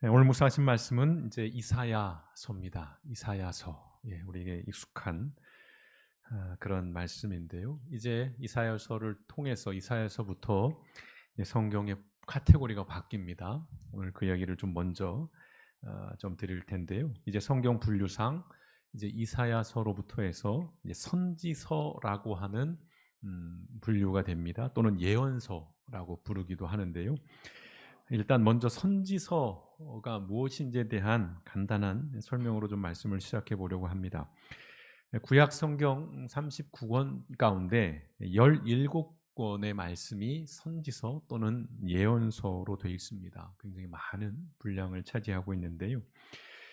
네, 오늘 묵상하신 말씀은 이제 이사야서입니다. 이사야서. 우리에게 익숙한 그런 말씀인데요. 이제 이사야서를 통해서 이사야서부터 성경의 카테고리가 바뀝니다. 오늘 그 이야기를 좀 먼저 좀 드릴 텐데요. 이제 성경 분류상 이제 이사야서로부터 해서 이제 선지서라고 하는 분류가 됩니다. 또는 예언서라고 부르기도 하는데요. 일단 먼저 선지서가 무엇인지에 대한 간단한 설명으로 좀 말씀을 시작해 보려고 합니다. 구약 성경 39권 가운데 17권의 말씀이 선지서 또는 예언서로 되어 있습니다. 굉장히 많은 분량을 차지하고 있는데요.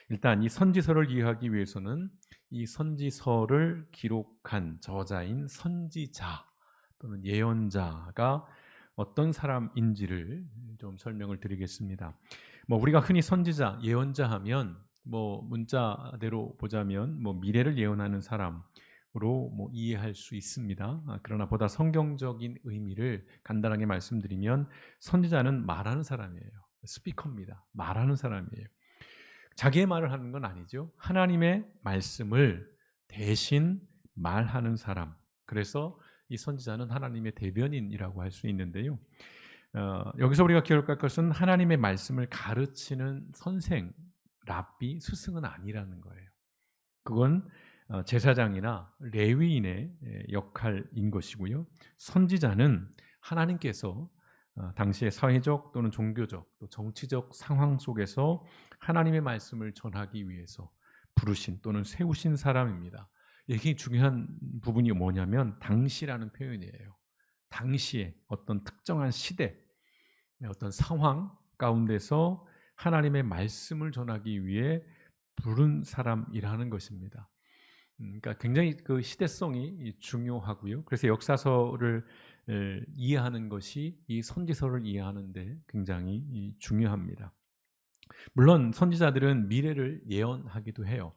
일단 이 선지서를 이해하기 위해서는 이 선지서를 기록한 저자인 선지자 또는 예언자가 어떤 사람인지를 좀 설명을 드리겠습니다. 우리가 흔히 선지자, 예언자 하면 문자대로 보자면 미래를 예언하는 사람으로 이해할 수 있습니다. 그러나 보다 성경적인 의미를 간단하게 말씀드리면 선지자는 말하는 사람이에요. 스피커입니다. 말하는 사람이에요. 자기의 말을 하는 건 아니죠. 하나님의 말씀을 대신 말하는 사람. 그래서 이 선지자는 하나님의 대변인이라고 할 수 있는데요. 여기서 우리가 기억할 것은 하나님의 말씀을 가르치는 선생, 랍비, 스승은 아니라는 거예요. 그건 제사장이나 레위인의 역할인 것이고요. 선지자는 하나님께서 당시의 사회적 또는 종교적 또 정치적 상황 속에서 하나님의 말씀을 전하기 위해서 부르신 또는 세우신 사람입니다. 이게 중요한 부분이 뭐냐면 당시라는 표현이에요. 당시에 어떤 특정한 시대, 어떤 상황 가운데서 하나님의 말씀을 전하기 위해 부른 사람이라는 것입니다. 그러니까 굉장히 그 시대성이 중요하고요. 그래서 역사서를 이해하는 것이 이 선지서를 이해하는 데 굉장히 중요합니다. 물론 선지자들은 미래를 예언하기도 해요.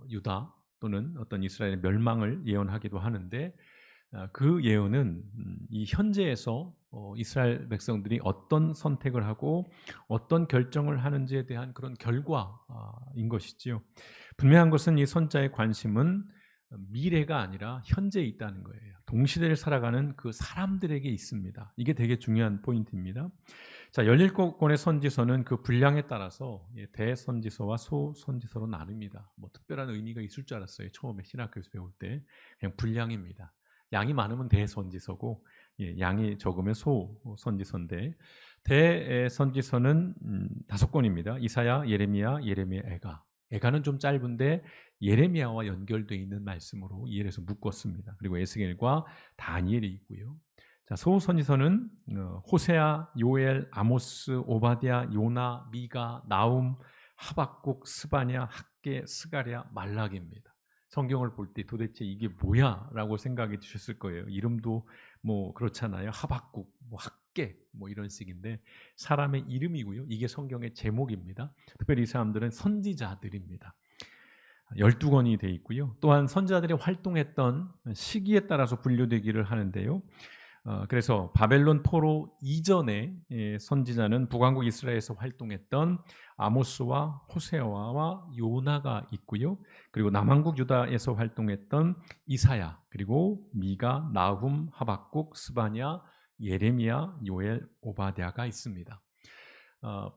유다 또는 어떤 이스라엘의 멸망을 예언하기도 하는데 그 예언은 이 현재에서 이스라엘 백성들이 어떤 선택을 하고 어떤 결정을 하는지에 대한 그런 결과인 것이지요. 분명한 것은 이 선자의 관심은 미래가 아니라 현재에 있다는 거예요. 동시대를 살아가는 그 사람들에게 있습니다. 이게 되게 중요한 포인트입니다. 자, 17권의 선지서는 그 분량에 따라서 대선지서와 소선지서로 나눕니다. 특별한 의미가 있을 줄 알았어요. 처음에 신학교에서 배울 때. 그냥 분량입니다. 양이 많으면 대선지서고 양이 적으면 소선지서인데 대선지서는 5권입니다. 이사야, 예레미야, 에가. 에가는 좀 짧은데 예레미야와 연결되어 있는 말씀으로 이해를 해서 묶었습니다. 그리고 에스겔과 다니엘이 있고요. 자, 소선지서는 호세아, 요엘, 아모스, 오바댜, 요나, 미가, 나움, 하박국, 스바냐, 학개, 스가랴, 말라기입니다. 성경을 볼 때 도대체 이게 뭐야? 라고 생각이 드셨을 거예요. 이름도 그렇잖아요. 하박국, 학개 이런 식인데 사람의 이름이고요. 이게 성경의 제목입니다. 특별히 이 사람들은 선지자들입니다. 12권이 되어 있고요. 또한 선지자들이 활동했던 시기에 따라서 분류되기를 하는데요. 그래서 바벨론 포로 이전에 선지자는 북왕국 이스라엘에서 활동했던 아모스와 호세아와 요나가 있고요. 그리고 남왕국 유다에서 활동했던 이사야, 그리고 미가, 나훔, 하박국, 스바냐, 예레미야, 요엘, 오바댜가 있습니다.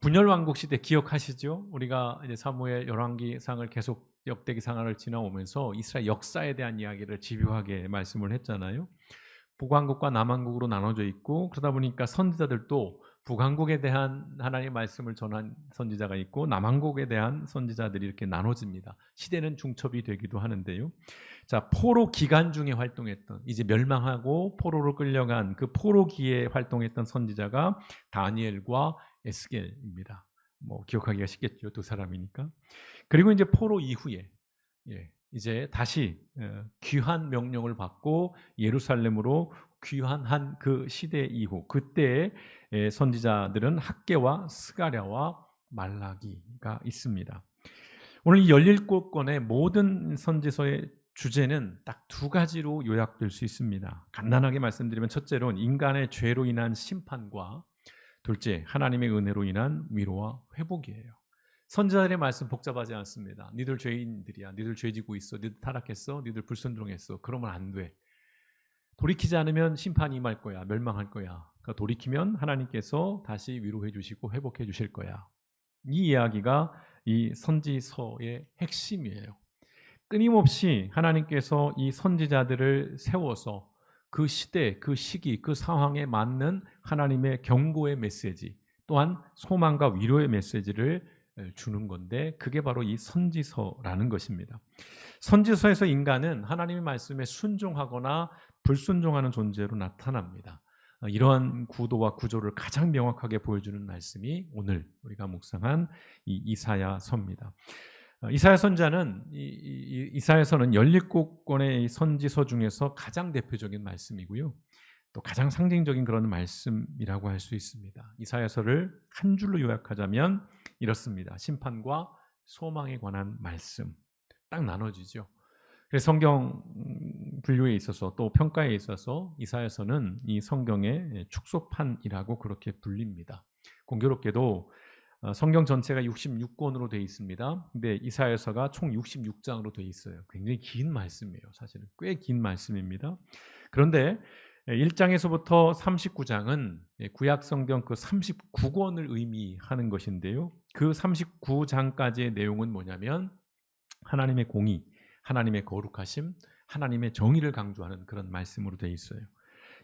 분열 왕국 시대 기억하시죠? 우리가 이제 사무엘 열왕기상을 계속 역대기상을 지나오면서 이스라엘 역사에 대한 이야기를 집요하게 말씀을 했잖아요. 북왕국과 남왕국으로 나눠져 있고 그러다 보니까 선지자들도 북왕국에 대한 하나님의 말씀을 전한 선지자가 있고 남왕국에 대한 선지자들이 이렇게 나눠집니다. 시대는 중첩이 되기도 하는데요. 자, 포로 기간 중에 활동했던 이제 멸망하고 포로로 끌려간 그 포로기에 활동했던 선지자가 다니엘과 에스겔입니다. 기억하기가 쉽겠죠. 두 사람이니까. 그리고 이제 포로 이후에 이제 다시 귀환 명령을 받고 예루살렘으로 귀환한 그 시대 이후 그때의 선지자들은 학개와 스가랴와 말라기가 있습니다. 오늘 이 17권의 모든 선지서의 주제는 딱 2가지로 요약될 수 있습니다. 간단하게 말씀드리면 첫째로는 인간의 죄로 인한 심판과 둘째, 하나님의 은혜로 인한 위로와 회복이에요. 선지자들의 말씀 복잡하지 않습니다. 니들 죄인들이야. 니들 죄지고 있어. 니들 타락했어. 니들 불순종했어. 그러면 안 돼. 돌이키지 않으면 심판이 임할 거야. 멸망할 거야. 그러니까 돌이키면 하나님께서 다시 위로해 주시고 회복해 주실 거야. 이 이야기가 이 선지서의 핵심이에요. 끊임없이 하나님께서 이 선지자들을 세워서 그 시대, 그 시기, 그 상황에 맞는 하나님의 경고의 메시지, 또한 소망과 위로의 메시지를 주는 건데, 그게 바로 이 선지서라는 것입니다. 선지서에서 인간은 하나님의 말씀에 순종하거나 불순종하는 존재로 나타납니다. 이러한 구도와 구조를 가장 명확하게 보여주는 말씀이 오늘 우리가 묵상한 이 이사야서입니다. 이사야 선자는 이사야서는 17권의 선지서 중에서 가장 대표적인 말씀이고요. 또 가장 상징적인 그런 말씀이라고 할 수 있습니다. 이사야서를 한 줄로 요약하자면 이렇습니다. 심판과 소망에 관한 말씀. 딱 나눠지죠. 그래서 성경 분류에 있어서 또 평가에 있어서 이사야서는 이 성경의 축소판이라고 그렇게 불립니다. 공교롭게도 성경 전체가 66권으로 되어 있습니다. 근데 이사야서가 총 66장으로 되어 있어요. 굉장히 긴 말씀이에요. 사실은 꽤 긴 말씀입니다. 그런데 1장에서부터 39장은 구약 성경 그 39권을 의미하는 것인데요. 그 39장까지의 내용은 뭐냐면 하나님의 공의, 하나님의 거룩하심, 하나님의 정의를 강조하는 그런 말씀으로 되어 있어요.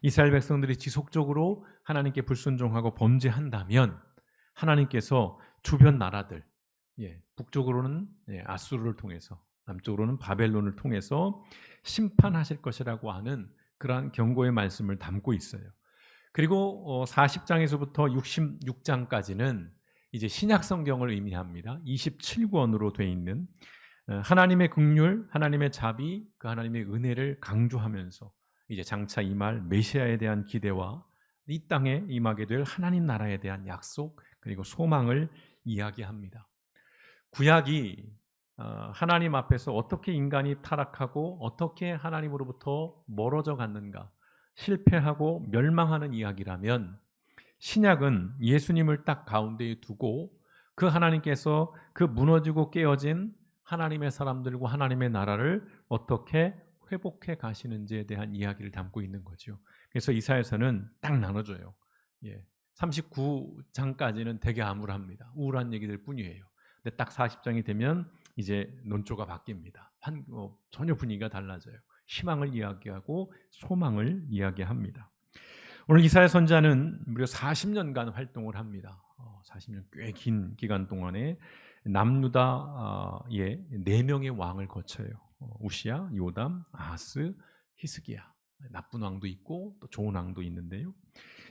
이스라엘 백성들이 지속적으로 하나님께 불순종하고 범죄한다면 하나님께서 주변 나라들, 북쪽으로는 아수르를 통해서, 남쪽으로는 바벨론을 통해서 심판하실 것이라고 하는 그러한 경고의 말씀을 담고 있어요. 그리고 40장에서부터 66장까지는 이제 신약 성경을 의미합니다. 27권으로 되어 있는 하나님의 긍휼, 하나님의 자비, 그 하나님의 은혜를 강조하면서 이제 장차 임할 메시아에 대한 기대와 이 땅에 임하게 될 하나님 나라에 대한 약속, 그리고 소망을 이야기합니다. 구약이 하나님 앞에서 어떻게 인간이 타락하고 어떻게 하나님으로부터 멀어져 갔는가, 실패하고 멸망하는 이야기라면, 신약은 예수님을 딱 가운데에 두고 그 하나님께서 그 무너지고 깨어진 하나님의 사람들과 하나님의 나라를 어떻게 회복해 가시는지에 대한 이야기를 담고 있는 거죠. 그래서 이사야서는 딱 나눠져요. 39장까지는 되게 암울합니다. 우울한 얘기들 뿐이에요. 근데 딱 40장이 되면 이제 논조가 바뀝니다. 전혀 분위기가 달라져요. 희망을 이야기하고 소망을 이야기합니다. 오늘 이사야 선자는 무려 40년간 활동을 합니다. 40년 꽤 긴 기간 동안에 남유다의 4명의 왕을 거쳐요. 우시야, 요담, 아하스, 히스기야. 나쁜 왕도 있고 또 좋은 왕도 있는데요.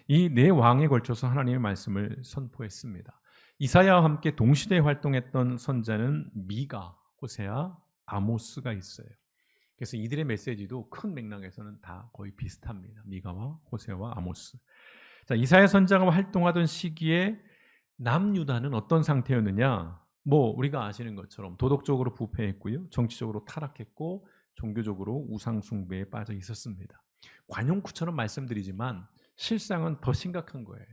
이 4왕에 걸쳐서 하나님의 말씀을 선포했습니다. 이사야와 함께 동시대에 활동했던 선자는 미가, 호세아, 아모스가 있어요. 그래서 이들의 메시지도 큰 맥락에서는 다 거의 비슷합니다. 미가와 호세아와 아모스. 자, 이사야 선자가 활동하던 시기에 남유다는 어떤 상태였느냐? 우리가 아시는 것처럼 도덕적으로 부패했고요, 정치적으로 타락했고, 종교적으로 우상 숭배에 빠져 있었습니다. 관용구처럼 말씀드리지만 실상은 더 심각한 거예요.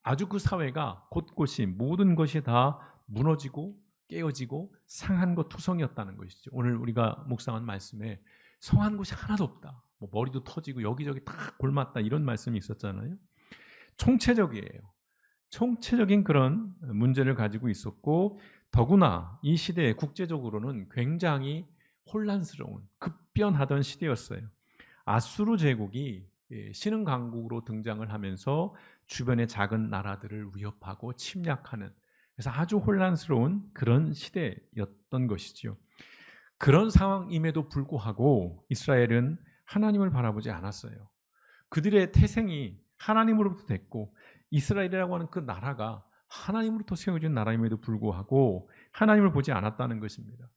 아주 그 사회가 곳곳이 모든 것이 다 무너지고 깨어지고 상한 것 투성이었다는 것이죠. 오늘 우리가 묵상한 말씀에 성한 곳이 하나도 없다. 머리도 터지고 여기저기 다 골맞다, 이런 말씀이 있었잖아요. 총체적이에요. 총체적인 그런 문제를 가지고 있었고, 더구나 이 시대에 국제적으로는 굉장히 혼란스러운 급변하던 시대였어요. 아수르 제국이 신흥 강국으로 등장을 하면서 주변의 작은 나라들을 위협하고 침략하는, 그래서 아주 혼란스러운 그런 시대였던 것이죠. 그런 상황임에도 불구하고 이스라엘은 하나님을 바라보지 않았어요. 그들의 태생이 하나님으로부터 됐고, 이스라엘이라고 하는 그 나라가 하나님으로부터 세워진 나라임에도 불구하고 하나님을 보지 않았다는 것입니다.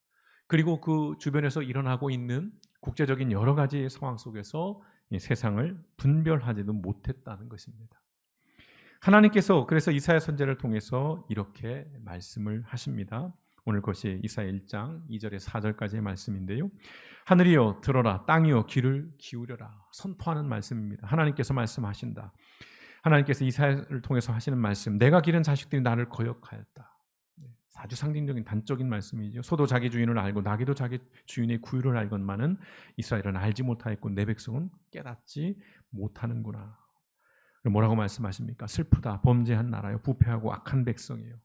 그리고 그 주변에서 일어나고 있는 국제적인 여러 가지 상황 속에서 이 세상을 분별하지도 못했다는 것입니다. 하나님께서 그래서 이사야 선지자를 통해서 이렇게 말씀을 하십니다. 오늘 것이 이사야 1장 2절에 4절까지의 말씀인데요. 하늘이여 들어라, 땅이여 귀를 기울여라. 선포하는 말씀입니다. 하나님께서 말씀하신다. 하나님께서 이사야를 통해서 하시는 말씀, 내가 기른 자식들이 나를 거역하였다. 아주 상징적인 단적인 말씀이죠. 소도 자기 주인을 알고 나귀도 자기 주인의 구유를 알건만은 이스라엘은 알지 못하였고 내 백성은 깨닫지 못하는구나. 뭐라고 말씀하십니까? 슬프다. 범죄한 나라요. 부패하고 악한 백성이에요.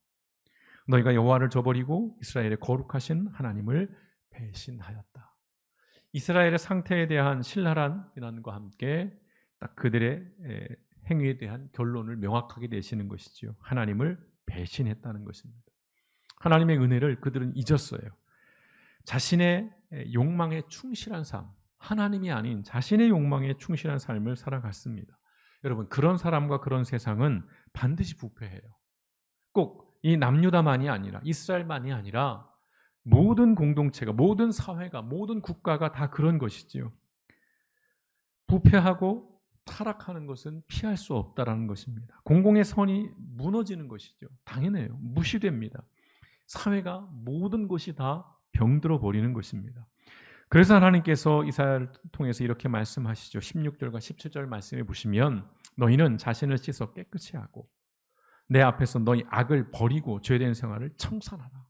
너희가 여호와를 저버리고 이스라엘의 거룩하신 하나님을 배신하였다. 이스라엘의 상태에 대한 신랄한 비난과 함께 딱 그들의 행위에 대한 결론을 명확하게 내시는 것이지요. 하나님을 배신했다는 것입니다. 하나님의 은혜를 그들은 잊었어요. 자신의 욕망에 충실한 삶, 하나님이 아닌 자신의 욕망에 충실한 삶을 살아갔습니다. 여러분, 그런 사람과 그런 세상은 반드시 부패해요. 꼭 이 남유다만이 아니라 이스라엘만이 아니라 모든 공동체가, 모든 사회가, 모든 국가가 다 그런 것이지요. 부패하고 타락하는 것은 피할 수 없다라는 것입니다. 공공의 선이 무너지는 것이죠. 당연해요. 무시됩니다. 사회가 모든 것이 다 병들어 버리는 것입니다. 그래서 하나님께서 이사야를 통해서 이렇게 말씀하시죠. 16절과 17절 말씀에 보시면 너희는 자신을 씻어 깨끗이 하고 내 앞에서 너희 악을 버리고 죄된 생활을 청산하라.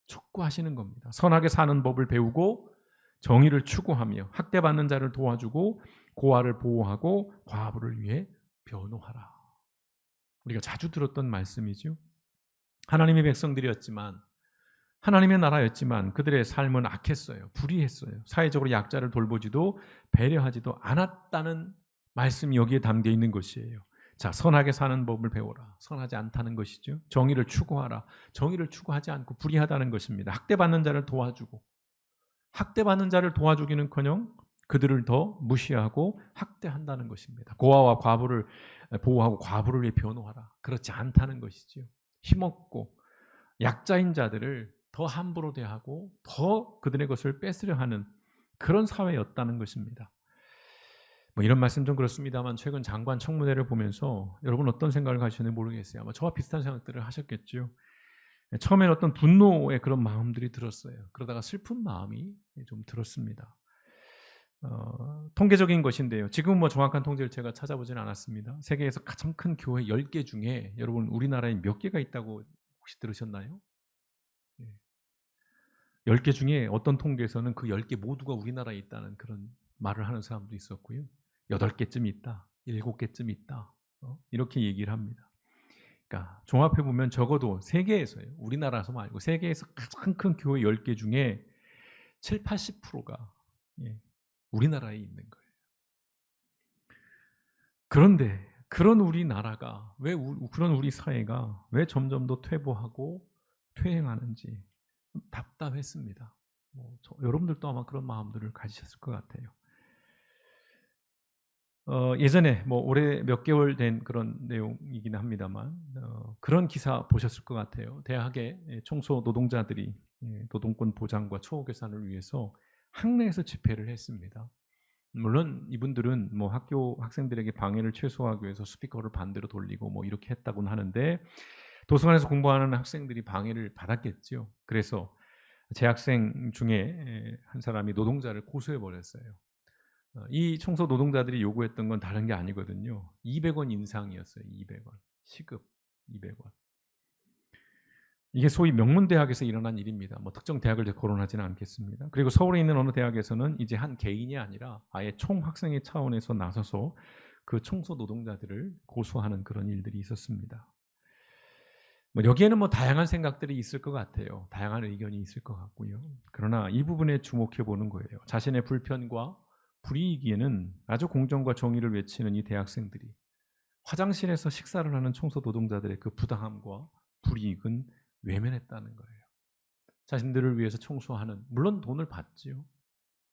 촉구하시는 겁니다. 선하게 사는 법을 배우고 정의를 추구하며 학대받는 자를 도와주고 고아를 보호하고 과부를 위해 변호하라. 우리가 자주 들었던 말씀이죠. 하나님의 백성들이었지만 하나님의 나라였지만 그들의 삶은 악했어요. 불의했어요. 사회적으로 약자를 돌보지도 배려하지도 않았다는 말씀이 여기에 담겨 있는 것이에요. 자, 선하게 사는 법을 배워라. 선하지 않다는 것이죠. 정의를 추구하라. 정의를 추구하지 않고 불의하다는 것입니다. 학대받는 자를 도와주고 학대받는 자를 도와주기는커녕 그들을 더 무시하고 학대한다는 것입니다. 고아와 과부를 보호하고 과부를 위해 변호하라. 그렇지 않다는 것이죠. 힘없고 약자인 자들을 더 함부로 대하고 더 그들의 것을 뺏으려 하는 그런 사회였다는 것입니다. 이런 말씀 좀 그렇습니다만 최근 장관 청문회를 보면서 여러분 어떤 생각을 가지셨는지 모르겠어요. 아마 저와 비슷한 생각들을 하셨겠죠. 처음에는 어떤 분노의 그런 마음들이 들었어요. 그러다가 슬픈 마음이 좀 들었습니다. 통계적인 것인데요. 지금 정확한 통계를 제가 찾아보지는 않았습니다. 세계에서 가장 큰 교회 10개 중에 여러분 우리나라에 몇 개가 있다고 혹시 들으셨나요? 10개 중에 어떤 통계에서는 그 10개 모두가 우리나라에 있다는 그런 말을 하는 사람도 있었고요. 8개쯤 있다. 7개쯤 있다. 이렇게 얘기를 합니다. 그러니까 종합해 보면 적어도 세계에서요. 우리나라에서 말고 세계에서 가장 큰 교회 10개 중에 7, 80%가 우리나라에 있는 거예요. 그런데 그런 우리나라가 그런 우리 사회가 왜 점점 더 퇴보하고 퇴행하는지 답답했습니다. 여러분들도 아마 그런 마음들을 가지셨을 것 같아요. 예전에 올해 몇 개월 된 그런 내용이긴 합니다만 그런 기사 보셨을 것 같아요. 대학의 청소 노동자들이 노동권 보장과 처우 개선을 위해서 학내에서 집회를 했습니다. 물론 이분들은 학교 학생들에게 방해를 최소화하기 위해서 스피커를 반대로 돌리고 이렇게 했다고는 하는데 도서관에서 공부하는 학생들이 방해를 받았겠죠. 그래서 재학생 중에 한 사람이 노동자를 고소해 버렸어요. 이 청소 노동자들이 요구했던 건 다른 게 아니거든요. 200원 인상이었어요. 200원. 시급 200원. 이게 소위 명문대학에서 일어난 일입니다. 특정 대학을 거론하지는 않겠습니다. 그리고 서울에 있는 어느 대학에서는 이제 한 개인이 아니라 아예 총학생회 차원에서 나서서 그 청소 노동자들을 고소하는 그런 일들이 있었습니다. 여기에는 다양한 생각들이 있을 것 같아요. 다양한 의견이 있을 것 같고요. 그러나 이 부분에 주목해 보는 거예요. 자신의 불편과 불이익에는 아주 공정과 정의를 외치는 이 대학생들이 화장실에서 식사를 하는 청소 노동자들의 그 부당함과 불이익은 외면했다는 거예요. 자신들을 위해서 청소하는, 물론 돈을 받지요.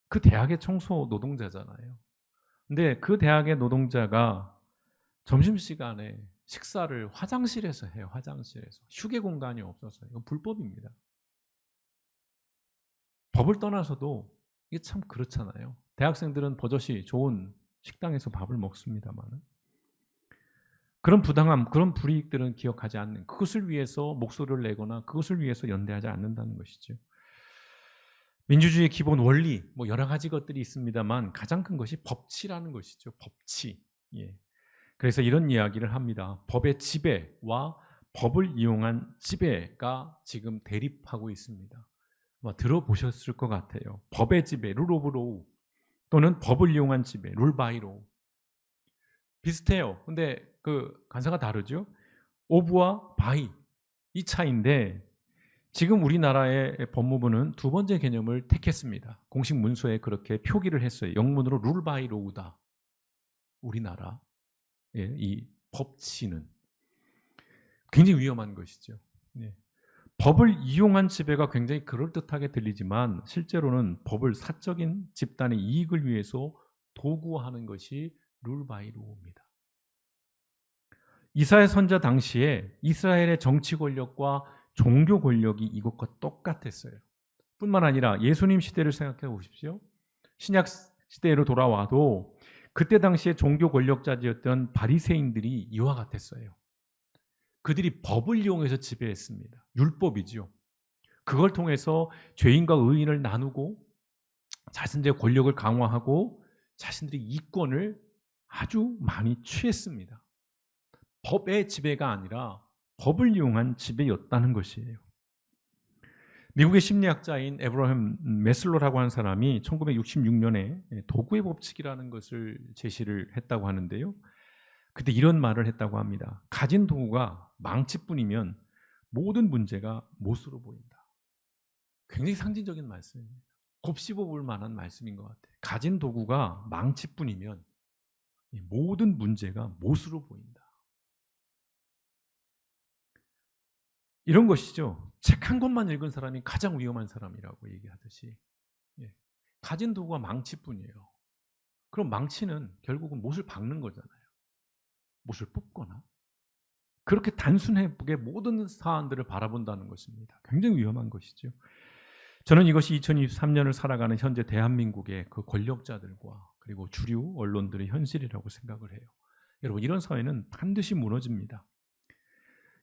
그 대학의 청소 노동자잖아요. 근데 그 대학의 노동자가 점심시간에 식사를 화장실에서 해요. 화장실에서. 휴게 공간이 없어서. 이건 불법입니다. 법을 떠나서도 이게 참 그렇잖아요. 대학생들은 버젓이 좋은 식당에서 밥을 먹습니다만 그런 부당함, 그런 불이익들은 기억하지 않는, 그것을 위해서 목소리를 내거나 그것을 위해서 연대하지 않는다는 것이죠. 민주주의의 기본 원리, 여러 가지 것들이 있습니다만 가장 큰 것이 법치라는 것이죠. 법치. 예. 그래서 이런 이야기를 합니다. 법의 지배와 법을 이용한 지배가 지금 대립하고 있습니다. 아마 들어보셨을 것 같아요. 법의 지배, 룰 오브 로우, 또는 법을 이용한 지배, 룰 바이 로우. 비슷해요. 근데 그 간사가 다르죠. 오브와 바이, 이 차이인데, 지금 우리나라의 법무부는 두 번째 개념을 택했습니다. 공식 문서에 그렇게 표기를 했어요. 영문으로 룰 바이 로우다. 우리나라 이 법치는 굉장히 위험한 것이죠. 예. 법을 이용한 지배가 굉장히 그럴듯하게 들리지만 실제로는 법을 사적인 집단의 이익을 위해서 도구화하는 것이 룰 바이 로우입니다. 이사야 선자 당시에 이스라엘의 정치 권력과 종교 권력이 이것과 똑같았어요. 뿐만 아니라 예수님 시대를 생각해 보십시오. 신약 시대로 돌아와도 그때 당시에 종교 권력자였던 바리새인들이 이와 같았어요. 그들이 법을 이용해서 지배했습니다. 율법이죠. 그걸 통해서 죄인과 의인을 나누고 자신들의 권력을 강화하고 자신들의 이권을 아주 많이 취했습니다. 법의 지배가 아니라 법을 이용한 지배였다는 것이에요. 미국의 심리학자인 에브라햄 메슬로라고 하는 사람이 1966년에 도구의 법칙이라는 것을 제시를 했다고 하는데요. 그때 이런 말을 했다고 합니다. 가진 도구가 망치뿐이면 모든 문제가 못으로 보인다. 굉장히 상징적인 말씀입니다. 곱씹어 볼 만한 말씀인 것 같아요. 가진 도구가 망치뿐이면 모든 문제가 못으로 보인다. 이런 것이죠. 책 한 권만 읽은 사람이 가장 위험한 사람이라고 얘기하듯이, 가진 도구가 망치뿐이에요. 그럼 망치는 결국은 못을 박는 거잖아요. 못을 뽑거나. 그렇게 단순하게 모든 사안들을 바라본다는 것입니다. 굉장히 위험한 것이죠. 저는 이것이 2023년을 살아가는 현재 대한민국의 그 권력자들과 그리고 주류 언론들의 현실이라고 생각을 해요. 여러분, 이런 사회는 반드시 무너집니다.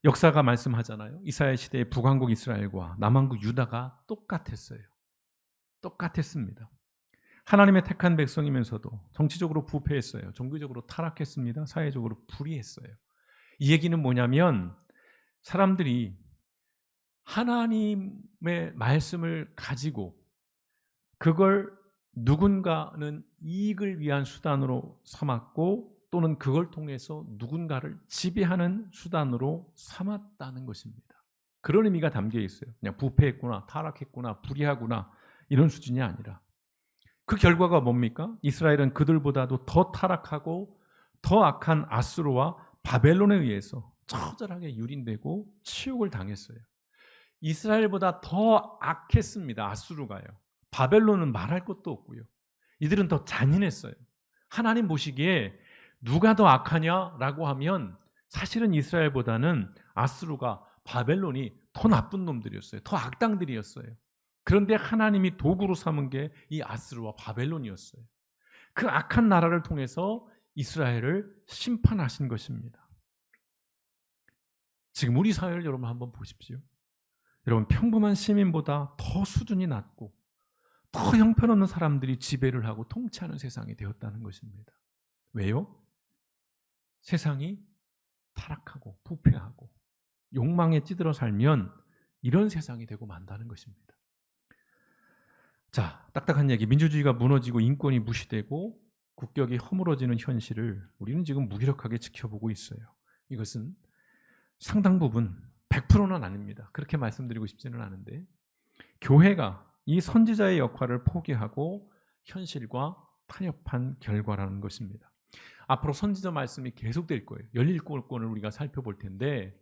역사가 말씀하잖아요. 이스라엘 시대의 북왕국 이스라엘과 남왕국 유다가 똑같았어요. 똑같았습니다. 하나님의 택한 백성이면서도 정치적으로 부패했어요. 종교적으로 타락했습니다. 사회적으로 불의했어요. 이 얘기는 뭐냐면 사람들이 하나님의 말씀을 가지고 그걸 누군가는 이익을 위한 수단으로 삼았고 또는 그걸 통해서 누군가를 지배하는 수단으로 삼았다는 것입니다. 그런 의미가 담겨 있어요. 그냥 부패했구나, 타락했구나, 불의하구나 이런 수준이 아니라 그 결과가 뭡니까? 이스라엘은 그들보다도 더 타락하고 더 악한 아수르와 바벨론에 의해서 처절하게 유린되고 치욕을 당했어요. 이스라엘보다 더 악했습니다. 아수르가요. 바벨론은 말할 것도 없고요. 이들은 더 잔인했어요. 하나님 보시기에 누가 더 악하냐라고 하면 사실은 이스라엘보다는 아수르가 바벨론이 더 나쁜 놈들이었어요. 더 악당들이었어요. 그런데 하나님이 도구로 삼은 게 이 아수르와 바벨론이었어요. 그 악한 나라를 통해서 이스라엘을 심판하신 것입니다. 지금 우리 사회를 여러분 한번 보십시오. 여러분, 평범한 시민보다 더 수준이 낮고 더 형편없는 사람들이 지배를 하고 통치하는 세상이 되었다는 것입니다. 왜요? 세상이 타락하고 부패하고 욕망에 찌들어 살면 이런 세상이 되고 만다는 것입니다. 자, 딱딱한 얘기. 민주주의가 무너지고 인권이 무시되고 국격이 허물어지는 현실을 우리는 지금 무기력하게 지켜보고 있어요. 이것은 상당 부분 100%는 아닙니다. 그렇게 말씀드리고 싶지는 않은데 교회가 이 선지자의 역할을 포기하고 현실과 타협한 결과라는 것입니다. 앞으로 선지자 말씀이 계속될 거예요. 열일권을 우리가 살펴볼 텐데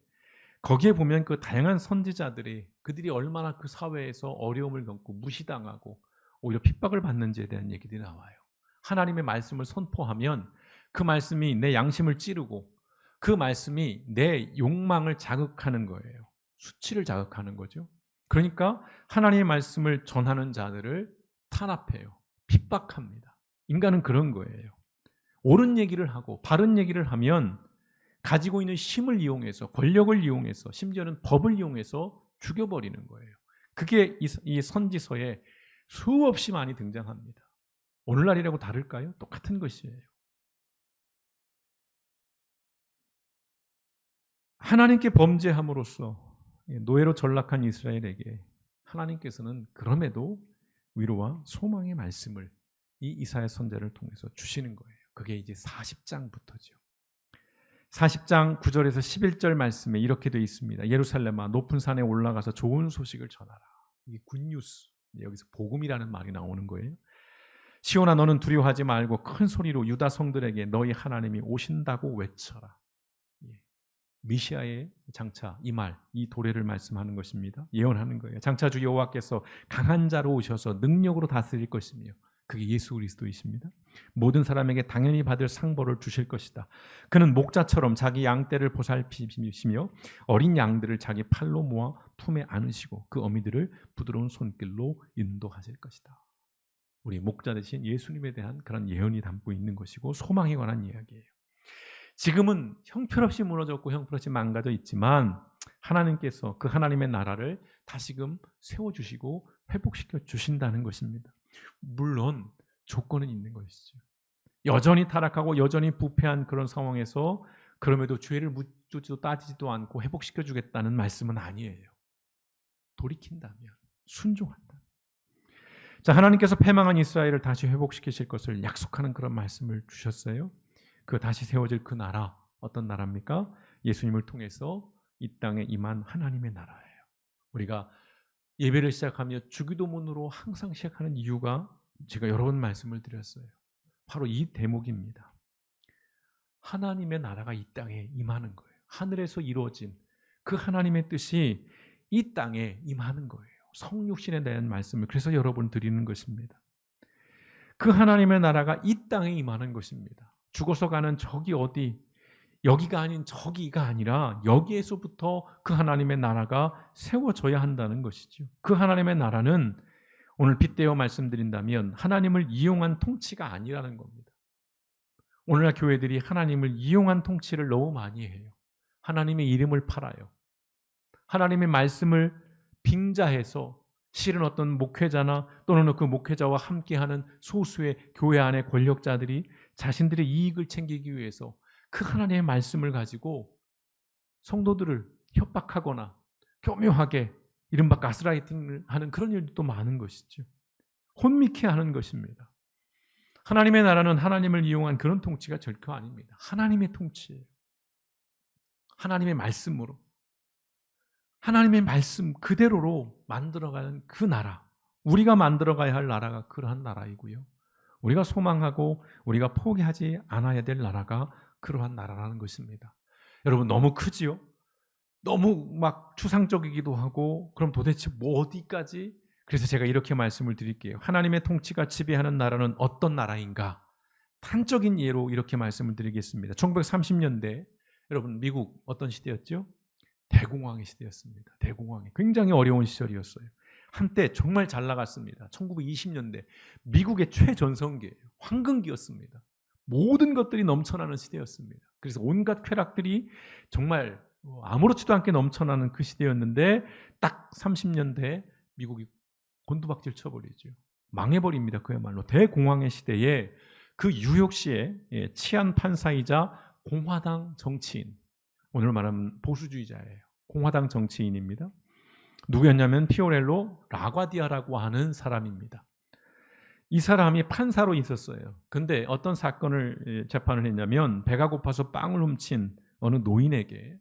거기에 보면 그 다양한 선지자들이 그들이 얼마나 그 사회에서 어려움을 겪고 무시당하고 오히려 핍박을 받는지에 대한 얘기들이 나와요. 하나님의 말씀을 선포하면 그 말씀이 내 양심을 찌르고 그 말씀이 내 욕망을 자극하는 거예요. 수치를 자극하는 거죠. 그러니까 하나님의 말씀을 전하는 자들을 탄압해요. 핍박합니다. 인간은 그런 거예요. 옳은 얘기를 하고 바른 얘기를 하면 가지고 있는 힘을 이용해서 권력을 이용해서 심지어는 법을 이용해서 죽여버리는 거예요. 그게 이 선지서에 수없이 많이 등장합니다. 오늘날이라고 다를까요? 똑같은 것이에요. 하나님께 범죄함으로써 노예로 전락한 이스라엘에게 하나님께서는 그럼에도 위로와 소망의 말씀을 이 이사야 선지자를 통해서 주시는 거예요. 그게 이제 40장부터죠. 40장 9절에서 11절 말씀에 이렇게 되어 있습니다. 예루살렘아 높은 산에 올라가서 좋은 소식을 전하라. 이게 굿뉴스. 여기서 복음이라는 말이 나오는 거예요. 시온아 너는 두려워하지 말고 큰 소리로 유다 성들에게 너희 하나님이 오신다고 외쳐라. 미시아의 장차 이 말, 이 도래를 말씀하는 것입니다. 예언하는 거예요. 장차 주 여호와께서 강한 자로 오셔서 능력으로 다스릴 것이며 그게 예수 그리스도이십니다. 모든 사람에게 당연히 받을 상벌을 주실 것이다. 그는 목자처럼 자기 양떼를 보살피시며 어린 양들을 자기 팔로 모아 품에 안으시고 그 어미들을 부드러운 손길로 인도하실 것이다. 우리 목자 되신 예수님에 대한 그런 예언이 담고 있는 것이고 소망에 관한 이야기예요. 지금은 형편없이 무너졌고 형편없이 망가져 있지만 하나님께서 그 하나님의 나라를 다시금 세워주시고 회복시켜 주신다는 것입니다. 물론 조건은 있는 것이죠. 여전히 타락하고 여전히 부패한 그런 상황에서 그럼에도 죄를 묻지도 따지지도 않고 회복시켜 주겠다는 말씀은 아니에요. 돌이킨다면, 순종한다면. 자, 하나님께서 패망한 이스라엘을 다시 회복시키실 것을 약속하는 그런 말씀을 주셨어요. 그 다시 세워질 그 나라, 어떤 나라입니까? 예수님을 통해서 이 땅에 임한 하나님의 나라예요. 우리가 예배를 시작하며 주기도문으로 항상 시작하는 이유가 제가 여러 번 말씀을 드렸어요. 바로 이 대목입니다. 하나님의 나라가 이 땅에 임하는 거예요. 하늘에서 이루어진 그 하나님의 뜻이 이 땅에 임하는 거예요. 성육신에 대한 말씀을 그래서 여러 번 드리는 것입니다. 그 하나님의 나라가 이 땅에 임하는 것입니다. 죽어서 가는 저기 어디, 여기가 아닌 저기가 아니라 여기에서부터 그 하나님의 나라가 세워져야 한다는 것이죠. 그 하나님의 나라는 오늘 빗대어 말씀드린다면 하나님을 이용한 통치가 아니라는 겁니다. 오늘날 교회들이 하나님을 이용한 통치를 너무 많이 해요. 하나님의 이름을 팔아요. 하나님의 말씀을 빙자해서 실은 어떤 목회자나 또는 그 목회자와 함께하는 소수의 교회 안의 권력자들이 자신들의 이익을 챙기기 위해서 그 하나님의 말씀을 가지고 성도들을 협박하거나 교묘하게 이른바 가스라이팅을 하는 그런 일도 많은 것이죠. 혼미케 하는 것입니다. 하나님의 나라는 하나님을 이용한 그런 통치가 절대 아닙니다. 하나님의 통치예요. 하나님의 말씀으로. 하나님의 말씀 그대로로 만들어가는 그 나라, 우리가 만들어가야 할 나라가 그러한 나라이고요. 우리가 소망하고 우리가 포기하지 않아야 될 나라가 그러한 나라라는 것입니다. 여러분 너무 크지요? 너무 막 추상적이기도 하고 그럼 도대체 뭐 어디까지? 그래서 제가 이렇게 말씀을 드릴게요. 하나님의 통치가 지배하는 나라는 어떤 나라인가? 단적인 예로 이렇게 말씀을 드리겠습니다. 1930년대 여러분 미국 어떤 시대였죠? 대공황의 시대였습니다. 대공황이 굉장히 어려운 시절이었어요. 한때 정말 잘 나갔습니다. 1920년대 미국의 최전성기예요. 황금기였습니다. 모든 것들이 넘쳐나는 시대였습니다. 그래서 온갖 쾌락들이 정말 아무렇지도 않게 넘쳐나는 그 시대였는데 딱 30년대 미국이 곤두박질 쳐버리죠. 망해버립니다. 그야말로 대공황의 시대에 그 뉴욕시의 치안 판사이자 공화당 정치인, 오늘 말하면 보수주의자예요. 공화당 정치인입니다. 누구였냐면 피오렐로 라과디아라고 하는 사람입니다. 이 사람이 판사로 있었어요. 근데 어떤 사건을 재판을 했냐면 배가 고파서 빵을 훔친 어느 노인에게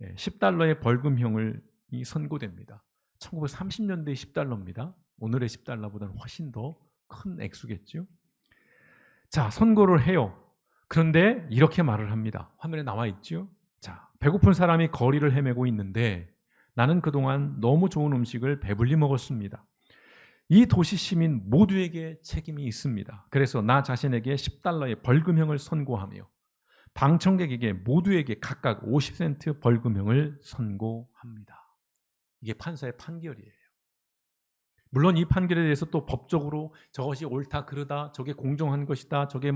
10달러의 벌금형을 선고됩니다. 1930년대 10달러입니다. 오늘의 10달러보다는 훨씬 더 큰 액수겠죠. 자, 선고를 해요. 그런데 이렇게 말을 합니다. 화면에 나와 있죠. 자, 배고픈 사람이 거리를 헤매고 있는데 나는 그동안 너무 좋은 음식을 배불리 먹었습니다. 이 도시 시민 모두에게 책임이 있습니다. 그래서 나 자신에게 10달러의 벌금형을 선고하며 방청객에게 모두에게 각각 50센트 벌금형을 선고합니다. 이게 판사의 판결이에요. 물론 이 판결에 대해서 또 법적으로 저것이 옳다 그르다, 저게 공정한 것이다, 저게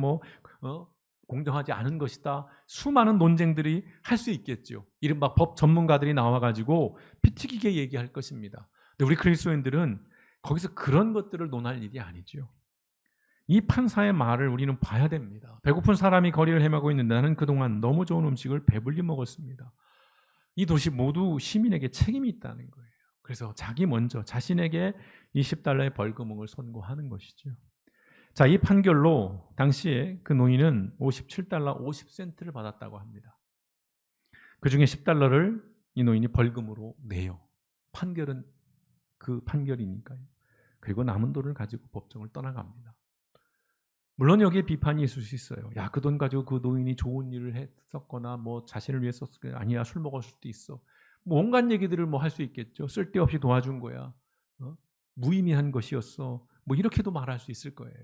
공정하지 않은 것이다, 수많은 논쟁들이 할 수 있겠죠. 이른바 법 전문가들이 나와가지고 피 튀기게 얘기할 것입니다. 근데 우리 그리스도인들은 거기서 그런 것들을 논할 일이 아니죠. 이 판사의 말을 우리는 봐야 됩니다. 배고픈 사람이 거리를 헤매고 있는데 나는 그동안 너무 좋은 음식을 배불리 먹었습니다. 이 도시 모두 시민에게 책임이 있다는 거예요. 그래서 자기 먼저 자신에게 20달러의 벌금을 선고하는 것이죠. 자, 이 판결로 당시에 그 노인은 57달러 50센트를 받았다고 합니다. 그 중에 10달러를 이 노인이 벌금으로 내요. 판결은 그 판결이니까요. 그리고 남은 돈을 가지고 법정을 떠나갑니다. 물론 여기에 비판이 있을 수 있어요. 야, 그 돈 가지고 그 노인이 좋은 일을 했었거나 뭐 자신을 위해 썼을 게 아니야, 술 먹었을 수도 있어. 뭐 온갖 얘기들을 뭐 할 수 있겠죠. 쓸데없이 도와준 거야. 무의미한 것이었어. 뭐 이렇게도 말할 수 있을 거예요.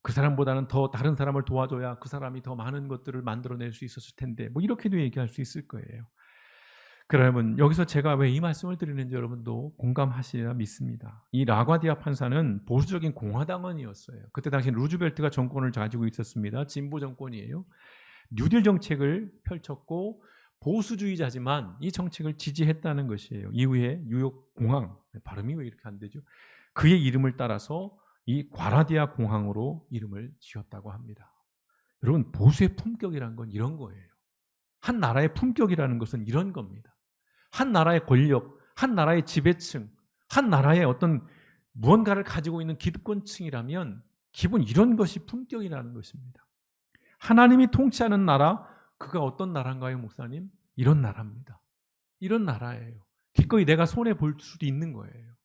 그 사람보다는 더 다른 사람을 도와줘야 그 사람이 더 많은 것들을 만들어낼 수 있었을 텐데 뭐 이렇게도 얘기할 수 있을 거예요. 그러면 여기서 제가 왜 이 말씀을 드리는지 여러분도 공감하시리라 믿습니다. 이 라과디아 판사는 보수적인 공화당원이었어요. 그때 당시 루즈벨트가 정권을 가지고 있었습니다. 진보 정권이에요. 뉴딜 정책을 펼쳤고 보수주의자지만 이 정책을 지지했다는 것이에요. 이후에 뉴욕 공항, 발음이 왜 이렇게 안 되죠? 그의 이름을 따라서 이 과라디아 공항으로 이름을 지었다고 합니다. 여러분, 보수의 품격이란 건 이런 거예요. 한 나라의 품격이라는 것은 이런 겁니다. 한 나라의 권력, 한 나라의 지배층, 한 나라의 어떤 무언가를 가지고 있는 기득권층이라면 기본 이런 것이 품격이라는 것입니다. 하나님이 통치하는 나라, 그가 어떤 나라인가요, 목사님? 이런 나라입니다. 이런 나라예요. 기꺼이 내가 손해 볼 수도 있는 거예요.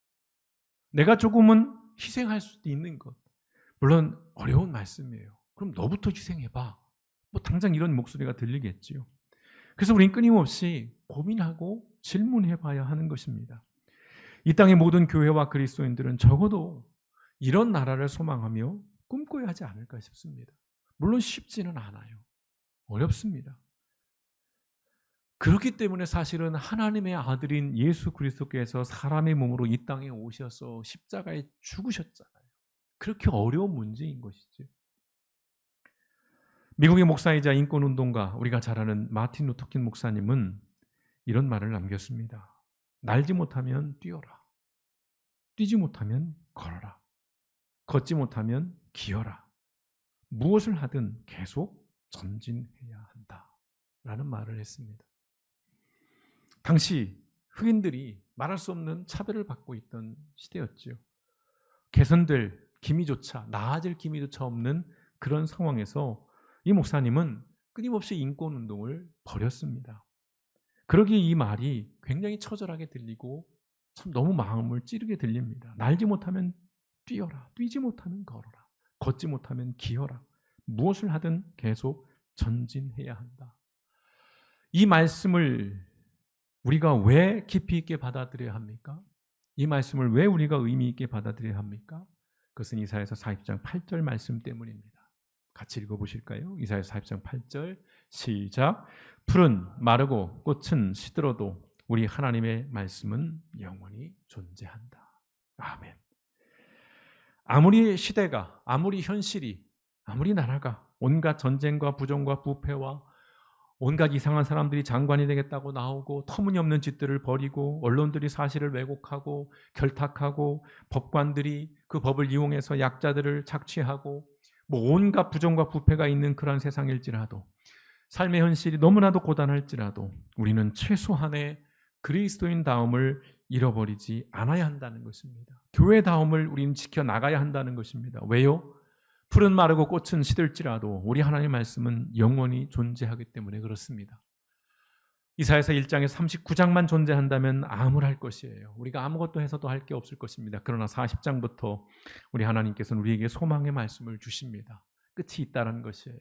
내가 조금은 희생할 수도 있는 것. 물론 어려운 말씀이에요. 그럼 너부터 희생해봐. 뭐 당장 이런 목소리가 들리겠지요. 그래서 우린 끊임없이 고민하고 질문해봐야 하는 것입니다. 이 땅의 모든 교회와 그리스도인들은 적어도 이런 나라를 소망하며 꿈꿔야 하지 않을까 싶습니다. 물론 쉽지는 않아요. 어렵습니다. 그렇기 때문에 사실은 하나님의 아들인 예수 그리스도께서 사람의 몸으로 이 땅에 오셔서 십자가에 죽으셨잖아요. 그렇게 어려운 문제인 것이죠. 미국의 목사이자 인권운동가, 우리가 잘 아는 마틴 루터킹 목사님은 이런 말을 남겼습니다. 날지 못하면 뛰어라. 뛰지 못하면 걸어라. 걷지 못하면 기어라. 무엇을 하든 계속 전진해야 한다. 라는 말을 했습니다. 당시 흑인들이 말할 수 없는 차별을 받고 있던 시대였죠. 개선될 기미조차, 나아질 기미조차 없는 그런 상황에서 이 목사님은 끊임없이 인권운동을 벌였습니다. 그러기에 이 말이 굉장히 처절하게 들리고 참 너무 마음을 찌르게 들립니다. 날지 못하면 뛰어라. 뛰지 못하면 걸어라. 걷지 못하면 기어라. 무엇을 하든 계속 전진해야 한다. 이 말씀을 우리가 왜 깊이 있게 받아들여야 합니까? 이 말씀을 왜 우리가 의미 있게 받아들여야 합니까? 그것은 이사야서 40장 8절 말씀 때문입니다. 같이 읽어보실까요? 이사야서 40장 8절 시작. 풀은 마르고 꽃은 시들어도 우리 하나님의 말씀은 영원히 존재한다. 아멘. 아무리 시대가, 아무리 현실이, 아무리 나라가 온갖 전쟁과 부정과 부패와 온갖 이상한 사람들이 장관이 되겠다고 나오고 터무니없는 짓들을 벌이고 언론들이 사실을 왜곡하고 결탁하고 법관들이 그 법을 이용해서 약자들을 착취하고 뭐 온갖 부정과 부패가 있는 그런 세상일지라도 삶의 현실이 너무나도 고단할지라도 우리는 최소한의 그리스도인다움을 잃어버리지 않아야 한다는 것입니다. 교회다움을 우리는 지켜나가야 한다는 것입니다. 왜요? 풀은 마르고 꽃은 시들지라도 우리 하나님의 말씀은 영원히 존재하기 때문에 그렇습니다. 이사야서 1장에서 39장만 존재한다면 암울할 것이에요. 우리가 아무것도 해서도 할 게 없을 것입니다. 그러나 40장부터 우리 하나님께서는 우리에게 소망의 말씀을 주십니다. 끝이 있다는 것이에요.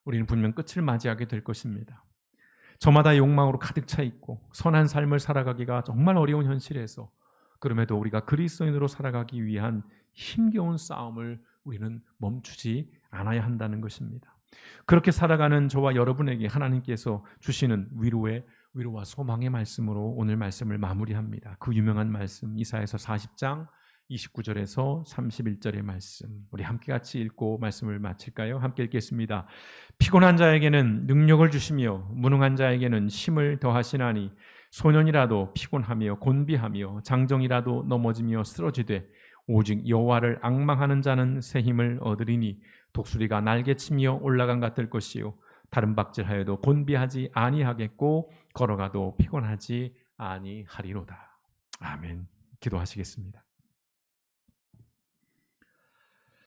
우리는 분명 끝을 맞이하게 될 것입니다. 저마다 욕망으로 가득 차 있고 선한 삶을 살아가기가 정말 어려운 현실에서 그럼에도 우리가 그리스도인으로 살아가기 위한 힘겨운 싸움을 우리는 멈추지 않아야 한다는 것입니다. 그렇게 살아가는 저와 여러분에게 하나님께서 주시는 위로와 소망의 말씀으로 오늘 말씀을 마무리합니다. 그 유명한 말씀 이사야서 40장 29절에서 31절의 말씀, 우리 함께 같이 읽고 말씀을 마칠까요? 함께 읽겠습니다. 피곤한 자에게는 능력을 주시며 무능한 자에게는 힘을 더하시나니 소년이라도 피곤하며 곤비하며 장정이라도 넘어지며 쓰러지되 오직 여호와를 앙망하는 자는 새 힘을 얻으리니 독수리가 날개치며 올라간 같을 것이요 다른 박질하여도 곤비하지 아니하겠고 걸어가도 피곤하지 아니하리로다. 아멘. 기도하시겠습니다.